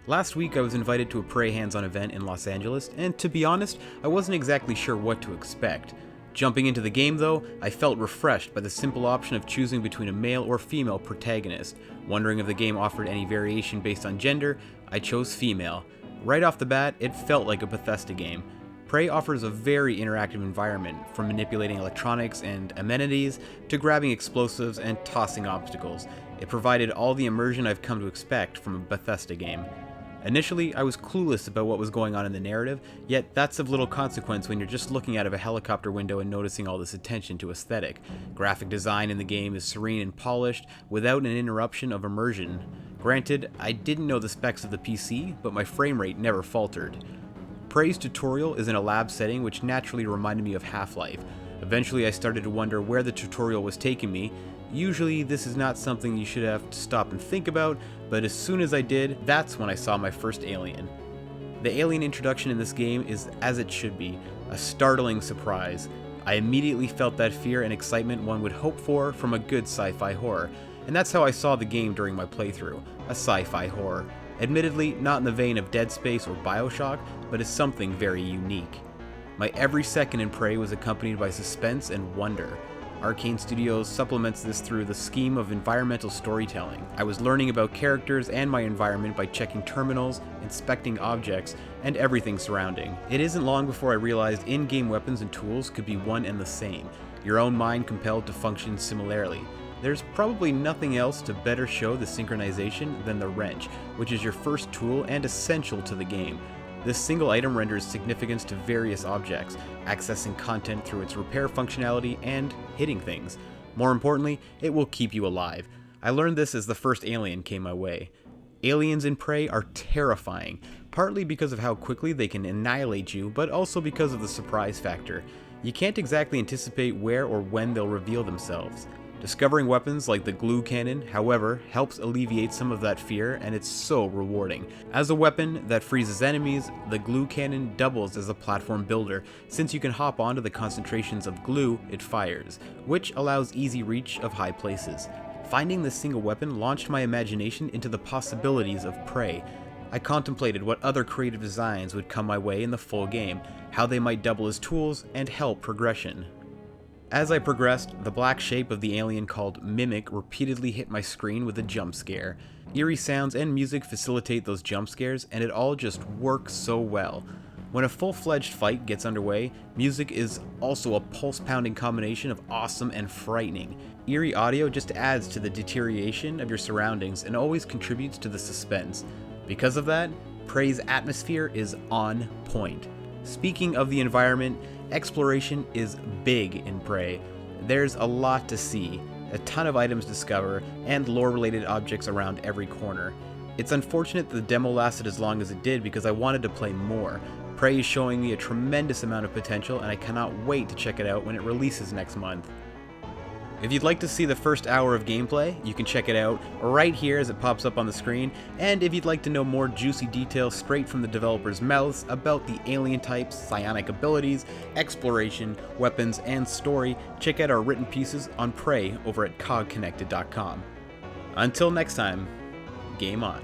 Last week I was invited to a Prey hands-on event in Los Angeles, and to be honest, I wasn't exactly sure what to expect. Jumping into the game though, I felt refreshed by the simple option of choosing between a male or female protagonist. Wondering if the game offered any variation based on gender, I chose female. Right off the bat, it felt like a Bethesda game. Prey offers a very interactive environment, from manipulating electronics and amenities to grabbing explosives and tossing obstacles. It provided all the immersion I've come to expect from a Bethesda game. Initially, I was clueless about what was going on in the narrative, yet that's of little consequence when you're just looking out of a helicopter window and noticing all this attention to aesthetic. Graphic design in the game is serene and polished, without an interruption of immersion. Granted, I didn't know the specs of the PC, but my frame rate never faltered. Prey's tutorial is in a lab setting, which naturally reminded me of Half-Life. Eventually I started to wonder where the tutorial was taking me. Usually this is not something you should have to stop and think about, but as soon as I did, that's when I saw my first alien. The alien introduction in this game is as it should be, a startling surprise. I immediately felt that fear and excitement one would hope for from a good sci-fi horror, and that's how I saw the game during my playthrough, a sci-fi horror. Admittedly, not in the vein of Dead Space or Bioshock, but as something very unique. My every second in Prey was accompanied by suspense and wonder. Arkane Studios supplements this through the scheme of environmental storytelling. I was learning about characters and my environment by checking terminals, inspecting objects, and everything surrounding. It isn't long before I realized in-game weapons and tools could be one and the same, your own mind compelled to function similarly. There's probably nothing else to better show the synchronization than the wrench, which is your first tool and essential to the game. This single item renders significance to various objects, accessing content through its repair functionality and hitting things. More importantly, it will keep you alive. I learned this as the first alien came my way. Aliens in Prey are terrifying, partly because of how quickly they can annihilate you, but also because of the surprise factor. You can't exactly anticipate where or when they'll reveal themselves. Discovering weapons like the glue cannon, however, helps alleviate some of that fear, and it's so rewarding. As a weapon that freezes enemies, the glue cannon doubles as a platform builder, since you can hop onto the concentrations of glue it fires, which allows easy reach of high places. Finding this single weapon launched my imagination into the possibilities of Prey. I contemplated what other creative designs would come my way in the full game, how they might double as tools and help progression. As I progressed, the black shape of the alien called Mimic repeatedly hit my screen with a jump scare. Eerie sounds and music facilitate those jump scares, and it all just works so well. When a full-fledged fight gets underway, music is also a pulse-pounding combination of awesome and frightening. Eerie audio just adds to the deterioration of your surroundings and always contributes to the suspense. Because of that, Prey's atmosphere is on point. Speaking of the environment, exploration is big in Prey. There's a lot to see, a ton of items to discover, and lore-related objects around every corner. It's unfortunate that the demo lasted as long as it did because I wanted to play more. Prey is showing me a tremendous amount of potential, and I cannot wait to check it out when it releases next month. If you'd like to see the first hour of gameplay, you can check it out right here as it pops up on the screen, and if you'd like to know more juicy details straight from the developers' mouths about the alien types, psionic abilities, exploration, weapons, and story, check out our written pieces on Prey over at COGconnected.com. Until next time, game on.